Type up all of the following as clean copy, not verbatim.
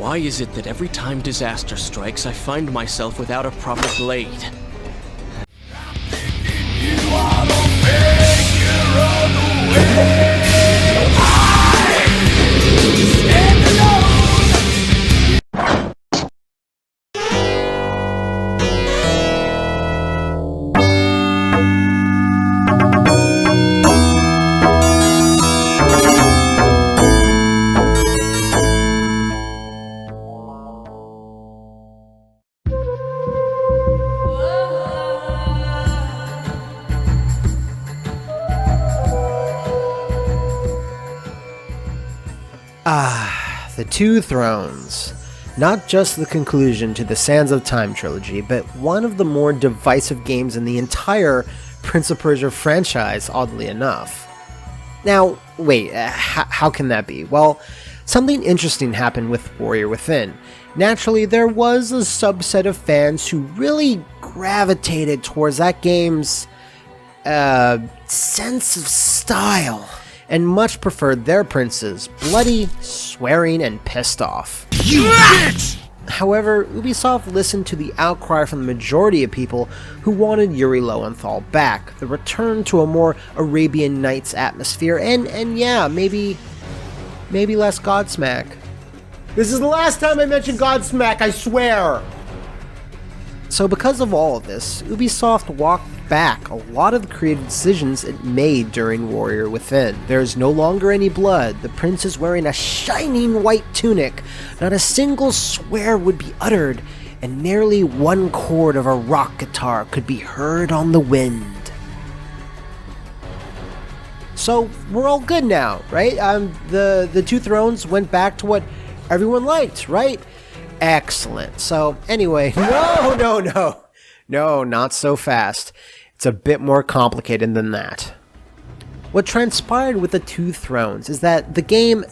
Why is it that every time disaster strikes, I find myself without a proper blade? The Two Thrones. Not just the conclusion to the Sands of Time Trilogy, but one of the more divisive games in the entire Prince of Persia franchise, oddly enough. Now, wait, how can that be? Well, something interesting happened with Warrior Within. Naturally, there was a subset of fans who really gravitated towards that game's sense of style, and much preferred their princes bloody, swearing, and pissed off. You bitch! However, Ubisoft listened to the outcry from the majority of people who wanted Yuri Lowenthal back, the return to a more Arabian Nights atmosphere, and yeah, maybe less GODSMACK. This is the last time I mention GODSMACK, I swear! So because of all of this, Ubisoft walked back a lot of the creative decisions it made during Warrior Within. There is no longer any blood, the prince is wearing a shining white tunic, not a single swear would be uttered, and nearly one chord of a rock guitar could be heard on the wind. So we're all good now, right? The Two Thrones went back to what everyone liked, right? Excellent. So anyway, no, not so fast. It's a bit more complicated than that. What transpired with the Two Thrones is that the game,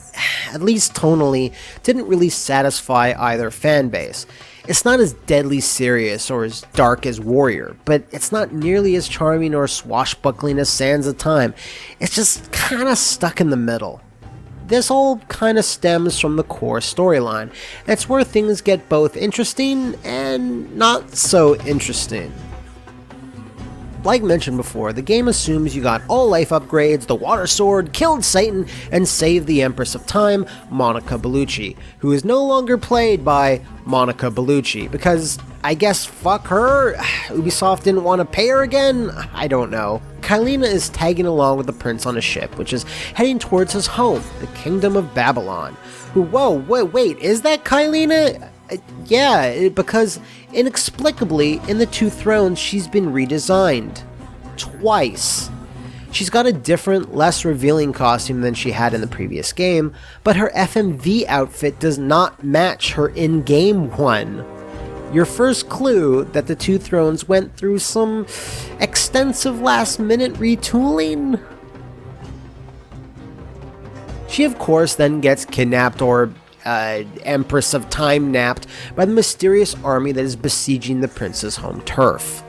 at least tonally, didn't really satisfy either fanbase. It's not as deadly serious or as dark as Warrior, but it's not nearly as charming or swashbuckling as Sands of Time. It's just kinda stuck in the middle. This all kinda stems from the core storyline. It's where things get both interesting and not so interesting. Like mentioned before, the game assumes you got all life upgrades, the water sword, killed Satan, and saved the Empress of Time, Monica Bellucci, who is no longer played by Monica Bellucci, because I guess fuck her, Ubisoft didn't want to pay her again? I don't know. Kylina is tagging along with the prince on a ship, which is heading towards his home, the Kingdom of Babylon. Wait, is that Kylina? Yeah, because inexplicably, in the Two Thrones, she's been redesigned. Twice. She's got a different, less revealing costume than she had in the previous game, but her FMV outfit does not match her in-game one. Your first clue that the Two Thrones went through some extensive last-minute retooling? She, of course, then gets kidnapped or Empress of Time napped by the mysterious army that is besieging the prince's home turf.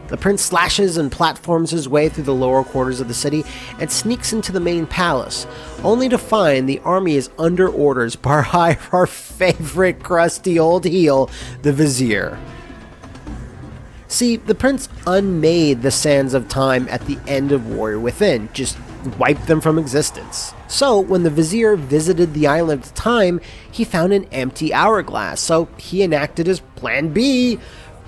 The prince slashes and platforms his way through the lower quarters of the city and sneaks into the main palace, only to find the army is under orders by our favorite crusty old heel, the Vizier. See, the prince unmade the Sands of Time at the end of Warrior Within, just wiped them from existence. So, when the Vizier visited the Island of Time, he found an empty hourglass, so he enacted his plan B,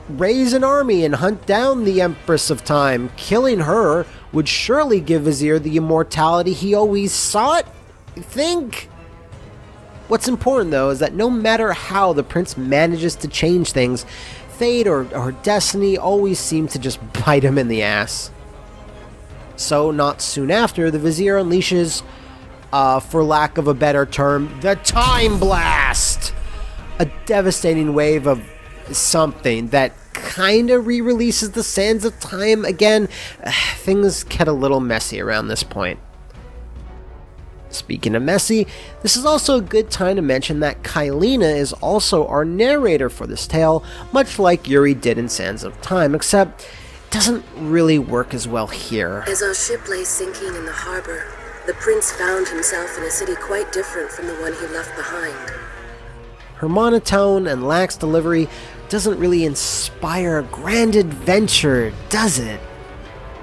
raise an army and hunt down the Empress of Time. Killing her would surely give Vizier the immortality he always sought, I think. What's important, though, is that no matter how the prince manages to change things, fate or destiny always seem to just bite him in the ass. So, not soon after, the Vizier unleashes, for lack of a better term, the Time Blast! A devastating wave of something that kinda re-releases the Sands of Time again. Things get a little messy around this point. Speaking of messy, this is also a good time to mention that Kylina is also our narrator for this tale, much like Yuri did in Sands of Time, except it doesn't really work as well here. As our ship lay sinking in the harbor, the prince found himself in a city quite different from the one he left behind. Her monotone and lax delivery doesn't really inspire a grand adventure, does it?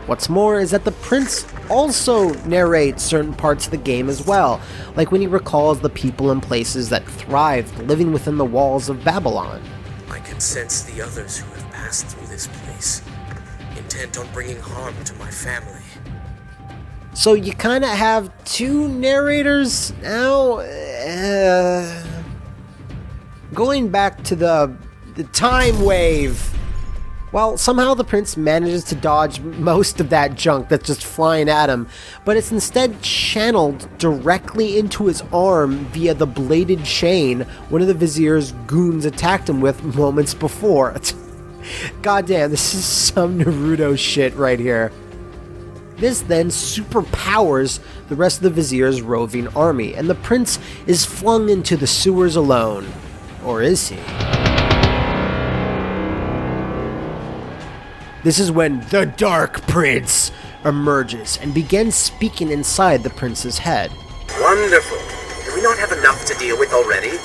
What's more is that the prince also narrates certain parts of the game as well, like when he recalls the people and places that thrived living within the walls of Babylon. I can sense the others who have passed through this place, intent on bringing harm to my family. So you kind of have two narrators now? Going back to the time wave. Well, somehow the prince manages to dodge most of that junk that's just flying at him, but it's instead channeled directly into his arm via the bladed chain one of the vizier's goons attacked him with moments before. Goddamn, this is some Naruto shit right here. This then superpowers the rest of the vizier's roving army, and the prince is flung into the sewers alone. Or is he? This is when the Dark Prince emerges and begins speaking inside the prince's head. Wonderful. Do we not have enough to deal with already?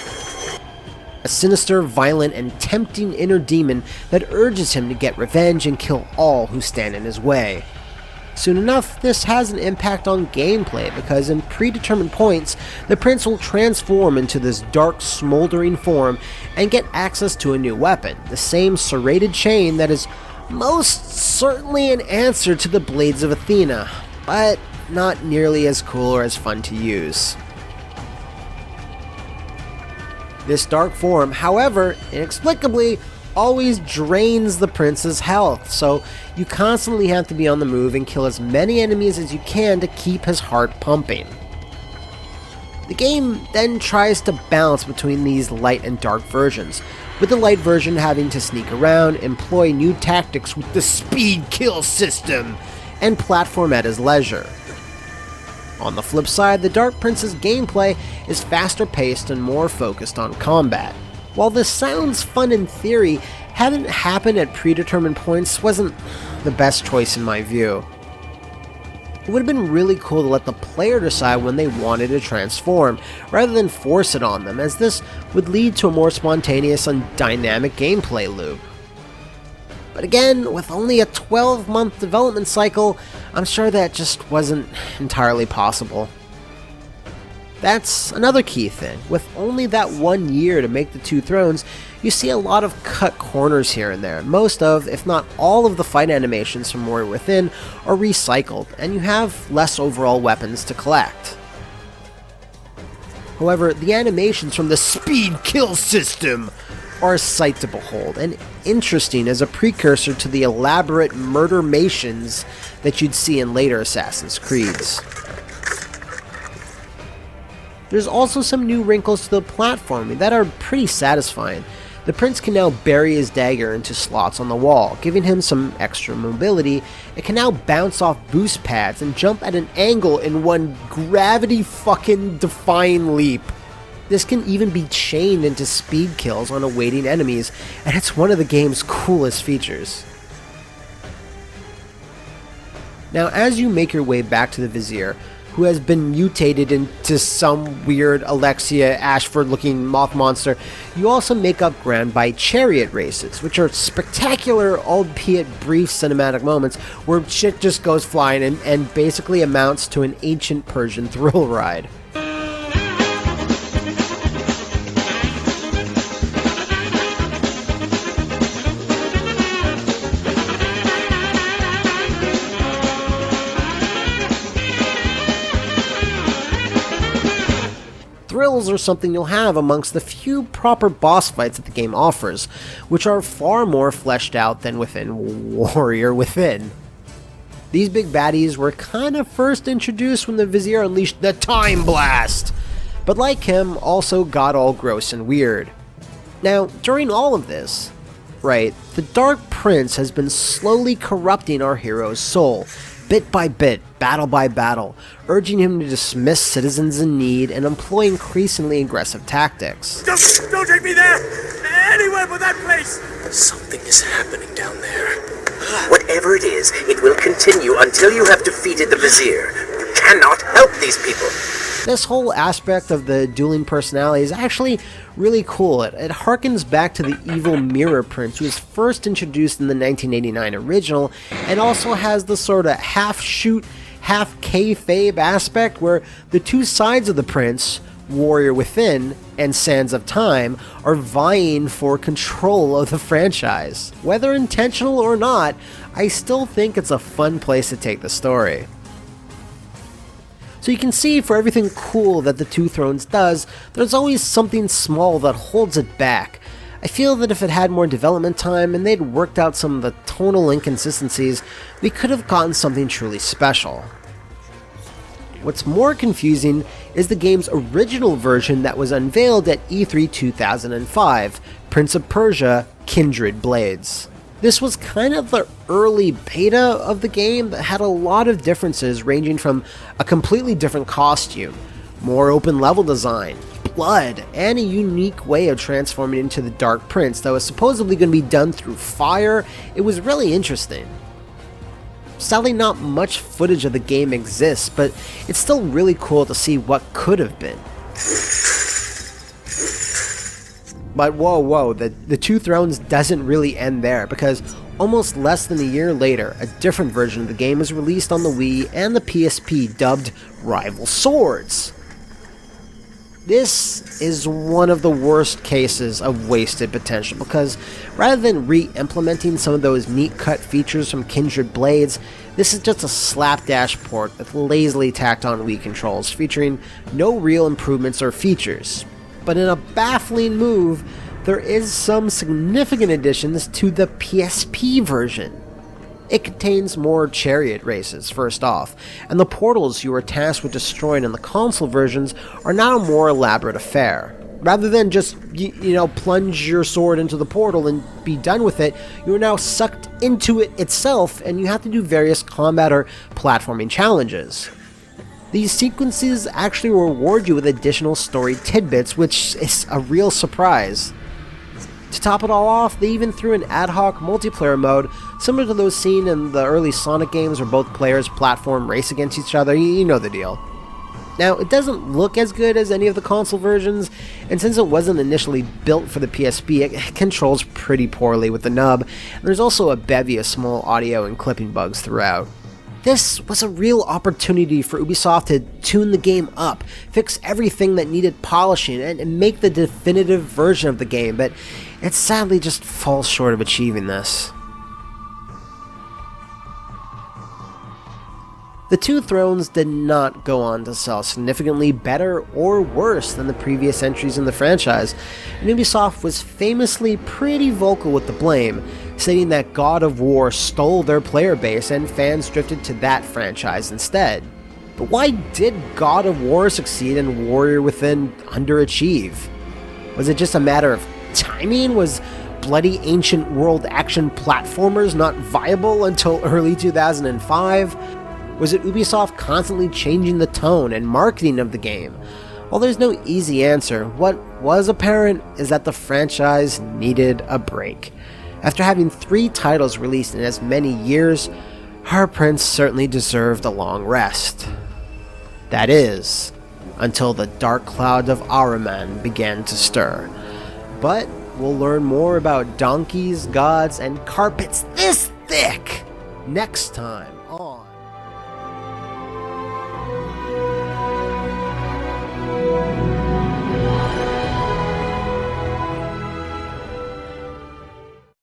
A sinister, violent, and tempting inner demon that urges him to get revenge and kill all who stand in his way. Soon enough, this has an impact on gameplay because in predetermined points, the prince will transform into this dark, smoldering form and get access to a new weapon, the same serrated chain that is most certainly an answer to the Blades of Athena, but not nearly as cool or as fun to use. This dark form, however, inexplicably, always drains the prince's health, so you constantly have to be on the move and kill as many enemies as you can to keep his heart pumping. The game then tries to balance between these light and dark versions, with the light version having to sneak around, employ new tactics with the speed kill system, and platform at his leisure. On the flip side, the Dark Prince's gameplay is faster paced and more focused on combat. While this sounds fun in theory, having it happen at predetermined points wasn't the best choice in my view. It would have been really cool to let the player decide when they wanted to transform, rather than force it on them, as this would lead to a more spontaneous and dynamic gameplay loop. But again, with only a 12-month development cycle, I'm sure that just wasn't entirely possible. That's another key thing. With only that 1 year to make the Two Thrones, you see a lot of cut corners here and there. Most of, if not all of the fight animations from Warrior Within are recycled, and you have less overall weapons to collect. However, the animations from the speed kill system are a sight to behold, and interesting as a precursor to the elaborate murder-mations that you'd see in later Assassin's Creeds. There's also some new wrinkles to the platforming that are pretty satisfying. The prince can now bury his dagger into slots on the wall, giving him some extra mobility. It can now bounce off boost pads and jump at an angle in one gravity-fucking-defying leap. This can even be chained into speed kills on awaiting enemies, and it's one of the game's coolest features. Now, as you make your way back to the Vizier, who has been mutated into some weird Alexia Ashford-looking moth monster, you also make up ground by chariot races, which are spectacular, albeit brief cinematic moments where shit just goes flying and basically amounts to an ancient Persian thrill ride. Thrills are something you'll have amongst the few proper boss fights that the game offers, which are far more fleshed out than within Warrior Within. These big baddies were kind of first introduced when the Vizier unleashed the Time Blast, but like him, also got all gross and weird. Now, during all of this, right, the Dark Prince has been slowly corrupting our hero's soul, bit by bit, battle by battle, urging him to dismiss citizens in need and employ increasingly aggressive tactics. Don't take me there! Anywhere but that place! Something is happening down there. Whatever it is, it will continue until you have defeated the Vizier. You cannot help these people. This whole aspect of the dueling personality is actually really cool. It harkens back to the evil Mirror Prince, who was first introduced in the 1989 original, and also has the sort of half-shoot, half-kayfabe aspect where the two sides of the prince, Warrior Within and Sands of Time, are vying for control of the franchise. Whether intentional or not, I still think it's a fun place to take the story. So you can see, for everything cool that the Two Thrones does, there's always something small that holds it back. I feel that if it had more development time and they'd worked out some of the tonal inconsistencies, we could have gotten something truly special. What's more confusing is the game's original version that was unveiled at E3 2005, Prince of Persia: Kindred Blades. This was kind of the early beta of the game that had a lot of differences, ranging from a completely different costume, more open level design, blood, and a unique way of transforming into the Dark Prince that was supposedly going to be done through fire. It was really interesting. Sadly, not much footage of the game exists, but it's still really cool to see what could have been. But whoa, the Two Thrones doesn't really end there, because almost less than a year later, a different version of the game is released on the Wii and the PSP, dubbed Rival Swords. This is one of the worst cases of wasted potential, because rather than re-implementing some of those neat cut features from Kindred Blades, this is just a slapdash port with lazily tacked on Wii controls, featuring no real improvements or features. But in a baffling move, there is some significant additions to the PSP version. It contains more chariot races, first off, and the portals you are tasked with destroying in the console versions are now a more elaborate affair. Rather than just, plunge your sword into the portal and be done with it, you are now sucked into it itself, and you have to do various combat or platforming challenges. These sequences actually reward you with additional story tidbits, which is a real surprise. To top it all off, they even threw an ad hoc multiplayer mode, similar to those seen in the early Sonic games where both players platform race against each other. You know the deal. Now, it doesn't look as good as any of the console versions, and since it wasn't initially built for the PSP, it controls pretty poorly with the nub, and there's also a bevy of small audio and clipping bugs throughout. This was a real opportunity for Ubisoft to tune the game up, fix everything that needed polishing, and make the definitive version of the game, but it sadly just falls short of achieving this. The Two Thrones did not go on to sell significantly better or worse than the previous entries in the franchise, and Ubisoft was famously pretty vocal with the blame, stating that God of War stole their player base and fans drifted to that franchise instead. But why did God of War succeed and Warrior Within underachieve? Was it just a matter of timing? Was bloody ancient world action platformers not viable until early 2005? Was it Ubisoft constantly changing the tone and marketing of the game? While there's no easy answer, what was apparent is that the franchise needed a break. After having 3 titles released in as many years, our prince certainly deserved a long rest. That is, until the dark cloud of Ahriman began to stir. But we'll learn more about donkeys, gods, and carpets this thick next time